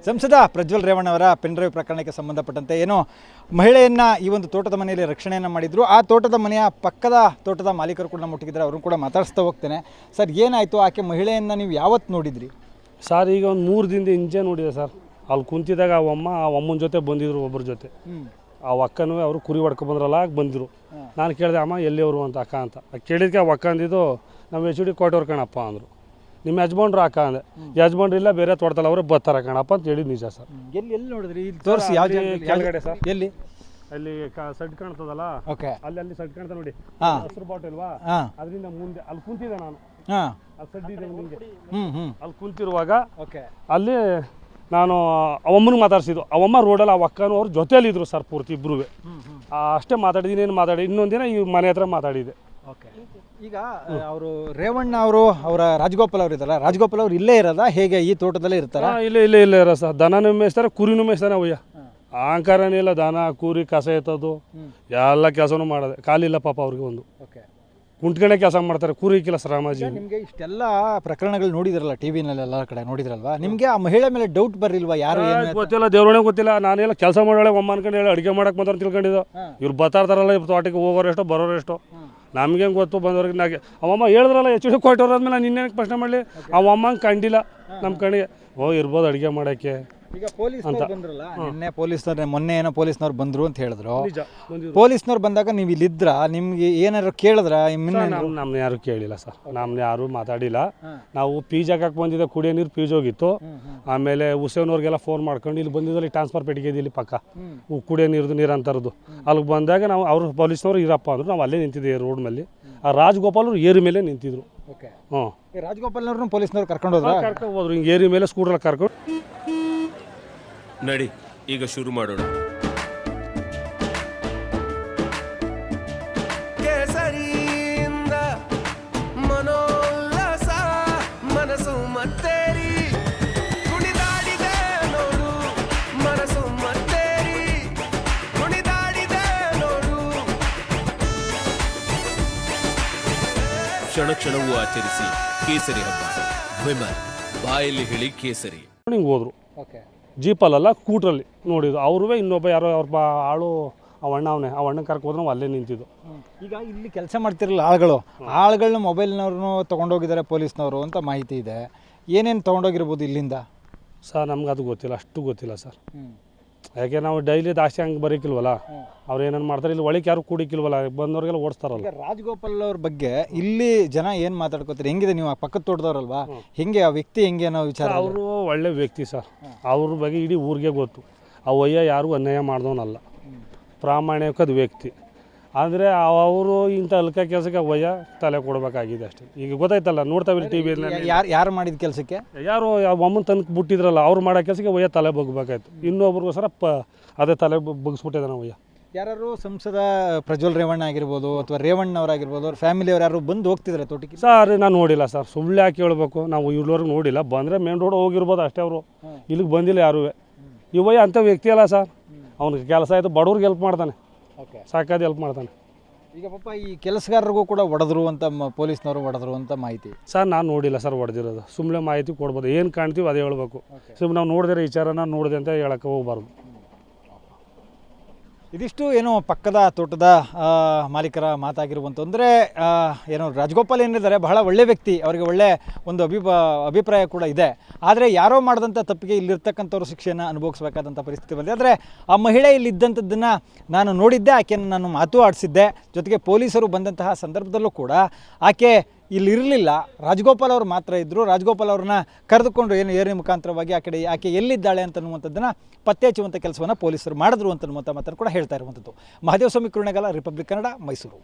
ಸಂಸದ ಪ್ರಜ್ವಲ್ ರೇವಣ್ಣ ಅವರ ಪೆನ್ಡ್ರೈವ್ ಪ್ರಕರಣಕ್ಕೆ ಸಂಬಂಧಪಟ್ಟಂತೆ ಏನೋ ಮಹಿಳೆಯನ್ನು ಈ ಒಂದು ತೋಟದ ಮನೆಯಲ್ಲಿ ರಕ್ಷಣೆಯನ್ನು ಮಾಡಿದ್ರು. ಆ ತೋಟದ ಮನೆಯ ಪಕ್ಕದ ತೋಟದ ಮಾಲೀಕರು ಕೂಡ ಮುಟ್ಟಿದ್ದಾರೆ. ಅವ್ರನ್ನ ಕೂಡ ಮಾತಾಡಿಸ್ತಾ ಹೋಗ್ತೇನೆ. ಸರ್, ಏನಾಯಿತು? ಆಕೆ ಮಹಿಳೆಯನ್ನು ನೀವು ಯಾವತ್ತು ನೋಡಿದ್ರಿ? ಸರ್, ಈಗ ಒಂದು 3 ದಿನದ ಹಿಂದೆ ನೋಡಿದೆ ಸರ್. ಅಲ್ಲಿ ಕುಂತಿದ್ದಾಗ ಆ ಅಮ್ಮನ ಜೊತೆ ಬಂದಿದ್ರು, ಒಬ್ಬರ ಜೊತೆ. ಆ ಅಕ್ಕನೂ ಅವರು ಕುರಿ ಹೊಡ್ಕೊಬಂದ್ರಲ್ಲ, ಬಂದರು. ನಾನು ಕೇಳಿದೆ, ಅಮ್ಮ ಎಲ್ಲಿಯವರು ಅಂತ, ಅಕ್ಕ ಅಂತ. ಕೇಳಿದ್ಕೆ ಆ ಅಕ್ಕ ಅಂದಿದ್ದು, ನಮ್ಮ HD ಕೋಟೆಯವ್ರು ಕಣಪ್ಪ ಅಂದರು. ನಿಮ್ಮ ಯಜಮಾನ್ರು ಅಕ್ಕ ಅಂದೆ. ಯಜಮಾನ್ರು ಇಲ್ಲ, ಬೇರೆ ತೋಟದಲ್ಲಿ ಅವರು ಬರ್ತಾರೆ ಕಣಪ್ಪ ಅಂತ ಹೇಳಿದ್ದು ನಿಜ ಸರ್. ಎಲ್ಲಿ ನೋಡಿದ್ರಿ? ತೋರಿಸಿ. ಯಾವ ಕೆಳಗಡೆ ಸರ್? ಎಲ್ಲಿ? ಅಲ್ಲಿ ಸಡ್ ಕಾಣ್ತದಲ್ಲ, ಓಕೆ, ಅಲ್ಲಿ ಸಡ್ ಕಾಣ್ತಾ ನೋಡಿ, ಹಸಿರು ಬಾಟಲ್ವಾ, ಅದರಿಂದ ಮುಂದೆ ಅಲ್ಲಿ ಕುಂತಿದ್ದೆ ನಾನು. ಅಲ್ಲಿ ಸಡ್ ಇದೆ ನಿಮಗೆ, ಅಲ್ಲಿ ಕುಂತಿರುವಾಗ ಅಲ್ಲಿ ನಾನು ಅವಮ್ಮನಿಗೆ ಮಾತಾಡ್ಸಿದ್ದು. ಅವಮ್ಮ ರೋಡಲ್ಲಿ ಆ ಅಕ್ಕನೂ ಅವ್ರ ಜೊತೆಯಲ್ಲಿ ಇದ್ರು ಸರ್, ಪೂರ್ತಿ ಇಬ್ಬರೂ. ಅಷ್ಟೇ ಮಾತಾಡಿದ್ದೀನಿ, ಏನು ಮಾತಾಡಿ. ಇನ್ನೊಂದಿನ ಈ ಮನೆ ಹತ್ರ ಮಾತಾಡಿದೆ. ಓಕೆ, ಈಗ ಅವರು ರೇವಣ್ಣ ಅವರು, ಅವರ ರಾಜಗೋಪಾಲ್ ಅವರು ಇದ್ದಾರಲ್ಲ, ರಾಜಗೋಪಾಲ್ ಅವರು ಇಲ್ಲೇ ಇರೋದ, ಹೇಗೆ ಈ ತೋಟದಲ್ಲೇ ಇರ್ತಾರ? ಇಲ್ಲೇ ಇರೋ ಸರ್. ದನನೂ ಮೇಯಿಸ್ತಾರೆ, ಕುರಿನೂ ಮೇಯಿಸ್ತಾನೆ ಅವಯ್ಯ. ಅಹಂಕಾರನೇ ಇಲ್ಲ. ದನ ಕುರಿ ಕಸ ಎತ್ತೋದು ಎಲ್ಲ ಕೆಲಸನೂ ಮಾಡೋದೆ. ಕಾಲಿಲ್ಲ ಪಾಪ ಅವ್ರಿಗೆ. ಒಂದು ಕುಂಟ್ಕಣೆ ಕೆಲಸ ಮಾಡ್ತಾರೆ, ಕುರಿ ಕೆಲಸ ರಾಮಾಜಿ. ನಿಮಗೆ ಇಷ್ಟೆಲ್ಲ ಪ್ರಕರಣಗಳು ನೋಡಿದ್ರಲ್ಲ, ಟಿವಿನಲ್ಲಿ ಎಲ್ಲ ಕಡೆ ನೋಡಿದ್ರಲ್ವಾ, ನಿಮಗೆ ಆ ಮಹಿಳೆ ಮೇಲೆ ಡೌಟ್ ಬರಲಿಲ್ವಾ? ಯಾರು ಗೊತ್ತಿಲ್ಲ, ದೇವ್ರೊಳಗೆ ಗೊತ್ತಿಲ್ಲ. ನಾನೆಲ್ಲ ಕೆಲಸ ಮಾಡೋಳೆ ಒಮ್ಮ ಅನ್ಕೊಂಡು ಹೇಳಿ ಅಡುಗೆ ಮಾಡಕ್ಕೆ ಬಂದವ್ರು ತಿಳ್ಕೊಂಡಿದ್ದು. ಇವ್ರು ಬರ್ತಾರಲ್ಲ, ತೋಟಕ್ಕೆ ಹೋಗೋರು ಎಷ್ಟೋ ಬರೋರು ಎಷ್ಟೋ, ನಮ್ಗೆ ಗೊತ್ತು ಬಂದವ್ರಿಗೆ. ನಾಗೆ ಅವಮ್ಮ ಹೇಳಿದ್ರಲ್ಲ, HD ಕೋಟೆಯವ್ರು ಆದ್ಮೇಲೆ ನಾನು ಇನ್ನೇನು ಪ್ರಶ್ನೆ ಮಾಡಲಿ? ಅವಮ್ಮಂಗೆ ಕಂಡಿಲ್ಲ ನಮ್ಮ ಕಣ್ಣಿಗೆ. ಇರ್ಬೋದು ಅಡುಗೆ ಮಾಡೋಕ್ಕೆ. ಈಗ ಪೊಲೀಸ್ನವ್ರು ಬಂದ್ರಲ್ಲ, ನಿನ್ನೆ ಪೊಲೀಸ್ನವ್ರು, ಮೊನ್ನೆ ಏನೋ ಪೊಲೀಸ್ನವ್ರು ಬಂದರು ಅಂತ ಹೇಳಿದ್ರು. ಪೊಲೀಸ್ನವ್ರು ಬಂದಾಗ ನೀವು ಇಲ್ಲಿದ್ರ, ನಿಮ್ಗೆ ಏನಾರು ಕೇಳಿದ್ರ? ನಮ್ನ ಯಾರು ಕೇಳಿಲ್ಲ ಸರ್, ನಮ್ನ ಯಾರು ಮಾತಾಡಿಲ್ಲ. ನಾವು ಪೀಜ್ ಹಾಕಕ್ಕೆ ಬಂದಿದ್ದೆ, ಕುಡಿಯೋ ನೀರು ಪೀಜ್ ಹೋಗಿತ್ತು. ಆಮೇಲೆ ಹುಸೇನವ್ರಿಗೆಲ್ಲ ಫೋನ್ ಮಾಡ್ಕೊಂಡು ಇಲ್ಲಿ ಬಂದಿದ್ದಲ್ಲಿ ಟ್ರಾನ್ಸ್ಫರ್ ಪೆಟ್ಟಿಗೆ ಇಲ್ಲಿ ಪಕ್ಕ ಕುಡಿಯೋ ನೀರು ಅಂತರದ್ದು. ಅಲ್ಲಿಗೆ ಬಂದಾಗ ನಾವು ಅವ್ರು ಪೊಲೀಸ್ನವ್ರು ಇರಪ್ಪ ಅಂದರು. ನಾವು ಅಲ್ಲೇ ನಿಂತಿದ್ದೀವಿ ರೋಡ್ ಮೇಲೆ. ಆ ರಾಜಗೋಪಾಲ್ ಅವ್ರು ಏರಿ ಮೇಲೆ ನಿಂತಿದ್ರು. ರಾಜಗೋಪಾಲ್ನವ್ರನ್ನ ಪೊಲೀಸ್ನವ್ರು ಕರ್ಕೊಂಡು ಹೋದ್ರು. ಹಿಂಗೆ ಏರಿ ಮೇಲೆ ಸ್ಕೂಟ್ರಲ್ಲಿ ಕರ್ಕೊಂಡು ನಡಿ, ಈಗ ಶುರು ಮಾಡೋಣ. ಕೇಸರಿಯಿಂದ ಮನೋಲ್ಲಾಸ ಮನಸ್ಸು ಮತ್ತೇರಿ ಕುಣಿದಾಡಿದೆ ನೋಡು, ಮನಸ್ಸು ಮತ್ತೇರಿ ಕುಣಿದಾಡಿದೆ ನೋಡು. ಕ್ಷಣ ಕ್ಷಣವೂ ಆಚರಿಸಿ ಕೇಸರಿ ಹಬ್ಬ. ವಿಮಲ್ ಬಾಯಲ್ಲಿ ಹೇಳಿ ಕೇಸರಿ. ಹಿಂಗೆ ಹೋದ್ರು. ಜೀಪಲ್ಲ, ಸ್ಕೂಟ್ರಲ್ಲಿ ನೋಡಿದ್ದು. ಅವ್ರೂ ಇನ್ನೊಬ್ಬ ಯಾರೋ ಅವ್ರ ಆಳು ಅವಣ್ಣ ಅವಣ್ಣ ಕರ್ಕೊ ಹೋದ್ರೆ ನಾವು ಅಲ್ಲೇ ನಿಂತಿದ್ದು. ಈಗ ಇಲ್ಲಿ ಕೆಲಸ ಮಾಡ್ತಿರಲ್ಲ ಆಳುಗಳನ್ನ ಮೊಬೈಲ್ನವ್ರನ್ನೂ ತೊಗೊಂಡೋಗಿದ್ದಾರೆ ಪೊಲೀಸ್ನವರು ಅಂತ ಮಾಹಿತಿ ಇದೆ. ಏನೇನು ತೊಗೊಂಡೋಗಿರ್ಬೋದು ಇಲ್ಲಿಂದ? ಸರ್, ನಮ್ಗೆ ಅದು ಗೊತ್ತಿಲ್ಲ, ಅಷ್ಟು ಗೊತ್ತಿಲ್ಲ ಸರ್. ಯಾಕೆ ನಾವು ಡೈಲಿ ದಾಸ್ತಿ ಹಂಗೆ ಬರೀಕಿಲ್ವಲ್ಲ, ಅವ್ರು ಏನೇನು ಮಾಡ್ತಾರೆ. ಇಲ್ಲಿ ಒಳಗೆ ಯಾರು ಕೂಡಿಕಿಲ್ವಲ್ಲ, ಬಂದವ್ರಿಗೆಲ್ಲ ಓಡಿಸ್ತಾರಲ್ಲ. ರಾಜಗೋಪಾಲ್ ಅವ್ರ ಬಗ್ಗೆ ಇಲ್ಲಿ ಜನ ಏನು ಮಾತಾಡ್ಕೋತಾರೆ? ಹೆಂಗಿದೆ? ನೀವು ಪಕ್ಕದ ತೋಟದವ್ರಲ್ವಾ, ಹೆಂಗೆ ಆ ವ್ಯಕ್ತಿ ಹೆಂಗೆ ಅನ್ನೋ ವಿಚಾರ? ಅವರು ಒಳ್ಳೆ ವ್ಯಕ್ತಿ ಸರ್. ಅವ್ರ ಬಗ್ಗೆ ಇಡೀ ಊರಿಗೆ ಗೊತ್ತು. ಆ ವಯ್ಯ ಯಾರಿಗೂ ಅನ್ಯಾಯ ಮಾಡ್ದವನಲ್ಲ, ಪ್ರಾಮಾಣಿಕದ ವ್ಯಕ್ತಿ. ಆದರೆ ಅವರು ಇಂಥ ಅಲ್ಕ ಕೆಲಸಕ್ಕೆ ವಯ್ಯ ತಲೆ ಕೊಡಬೇಕಾಗಿದೆ ಅಷ್ಟೇ. ಈಗ ಗೊತ್ತಾಯ್ತಲ್ಲ, ನೋಡ್ತಾವಿಲ್ಲ ಟಿ ವಿಯಲ್ಲಿ. ಯಾರು ಮಾಡಿದ ಕೆಲಸಕ್ಕೆ? ಯಾರು ಅಮ್ಮನ ತನಕ ಬಿಟ್ಟಿದ್ರಲ್ಲ, ಅವ್ರು ಮಾಡೋ ಕೆಲಸಕ್ಕೆ ವಯ್ಯ ತಲೆ ಬಗ್ಬೇಕಾಯ್ತು. ಇನ್ನೊಬ್ರಿಗೋಸ್ಕರ ಅದೇ ತಲೆ ಬಗ್ಗಿಸ್ಬಿಟ್ಟಿದ್ದಾನೆ ವಯ್ಯ. ಯಾರು ಸಂಸದ ಪ್ರಜ್ವಲ್ ರೇವಣ್ಣ ಆಗಿರ್ಬೋದು, ಅಥವಾ ರೇವಣ್ಣವರಾಗಿರ್ಬೋದು, ಅವ್ರ ಫ್ಯಾಮಿಲಿಯವ್ರು ಯಾರು ಬಂದು ಹೋಗ್ತಿದ್ದಾರೆ ತೋಟಕ್ಕೆ? ಸರ್, ನಾನು ನೋಡಿಲ್ಲ ಸರ್, ಸುಳ್ಳು ಯಾಕೆ ಹೇಳ್ಬೇಕು? ನಾವು ಇವ್ರವ್ರಿಗೆ ನೋಡಿಲ್ಲ. ಬಂದರೆ ಮೇನ್ ರೋಡ್ ಹೋಗಿರ್ಬೋದು ಅಷ್ಟೇ. ಅವರು ಇಲ್ಲಿಗೆ ಬಂದಿಲ್ಲ ಯಾರೂ. ಇವಯ್ಯ ಅಂಥ ವ್ಯಕ್ತಿ ಅಲ್ಲ ಸರ್. ಅವ್ನಿಗೆ ಕೆಲಸ ಆಯಿತು, ಬಡವ್ರಿಗೆ ಹೆಲ್ಪ್ ಮಾಡ್ತಾನೆ, ಸಾಕಾದ ಹೆಲ್ಪ್ ಮಾಡ್ತಾನೆ. ಈಗ ಪಾಪ ಈ ಕೆಲಸಗಾರರಿಗೂ ಕೂಡ ಹೊಡೆದ್ರು ಅಂತ ಪೊಲೀಸ್ನವರು ಹೊಡೆದ್ರು ಅಂತ ಮಾಹಿತಿ. ಸರ್, ನಾನು ನೋಡಿಲ್ಲ ಸರ್ ಹೊಡೆದಿರೋದು. ಸುಮ್ಮನೆ ಮಾಹಿತಿ ಕೊಡ್ಬೋದು, ಏನು ಕಾಣ್ತೀವಿ ಅದೇ ಹೇಳ್ಬೇಕು. ಸುಮ್ಮನೆ ನಾವು ನೋಡಿದ್ರೆ ವಿಚಾರನ ನೋಡಿದೆ ಅಂತ ಹೇಳಕ್ಕೆ ಹೋಗ್ಬಾರ್ದು. ಇದಿಷ್ಟು ಏನು ಪಕ್ಕದ ತೋಟದ ಮಾಲೀಕರ ಮಾತಾಗಿರುವಂಥ. ಅಂದರೆ ಏನು ರಾಜಗೋಪಾಲ್ ಏನಿದ್ದಾರೆ, ಬಹಳ ಒಳ್ಳೆ ವ್ಯಕ್ತಿ. ಅವರಿಗೆ ಒಳ್ಳೆ ಒಂದು ಅಭಿಪ್ರಾಯ ಕೂಡ ಇದೆ. ಆದರೆ ಯಾರೋ ಮಾಡಿದಂಥ ತಪ್ಪಿಗೆ ಇಲ್ಲಿರ್ತಕ್ಕಂಥವ್ರು ಶಿಕ್ಷೆಯನ್ನು ಅನುಭವಿಸಬೇಕಾದಂಥ ಪರಿಸ್ಥಿತಿ ಬಂದಿದೆ. ಆದರೆ ಆ ಮಹಿಳೆ ಇಲ್ಲಿದ್ದಂಥದ್ದನ್ನು ನಾನು ನೋಡಿದ್ದೆ, ಆಕೆಯನ್ನು ನಾನು ಮಾತು ಆಡಿಸಿದ್ದೆ. ಜೊತೆಗೆ ಪೊಲೀಸರು ಬಂದಂತಹ ಸಂದರ್ಭದಲ್ಲೂ ಕೂಡ ಆಕೆ ಇಲ್ಲಿರಲಿಲ್ಲ. ರಾಜಗೋಪಾಲ್ ಅವರು ಮಾತ್ರ ಇದ್ದರು. ರಾಜಗೋಪಾಲ್ ಅವ್ರನ್ನ ಕರೆದುಕೊಂಡು ಏರಿ ಮುಖಾಂತರವಾಗಿ ಆಕೆ ಎಲ್ಲಿದ್ದಾಳೆ ಅಂತನ್ನುವಂಥದ್ದನ್ನು ಪತ್ತೆ ಹಚ್ಚುವಂಥ ಕೆಲಸವನ್ನು ಪೊಲೀಸರು ಮಾಡಿದ್ರು ಅಂತನ್ನುವಂಥ ಮಾತನ್ನು ಕೂಡ ಹೇಳ್ತಾ ಇರುವಂಥದ್ದು. ಮಹದೇವ ಸ್ವಾಮಿ ಕುರುಣೆಗಾಲ, ರಿಪಬ್ಲಿಕ್ ಕನ್ನಡ, ಮೈಸೂರು.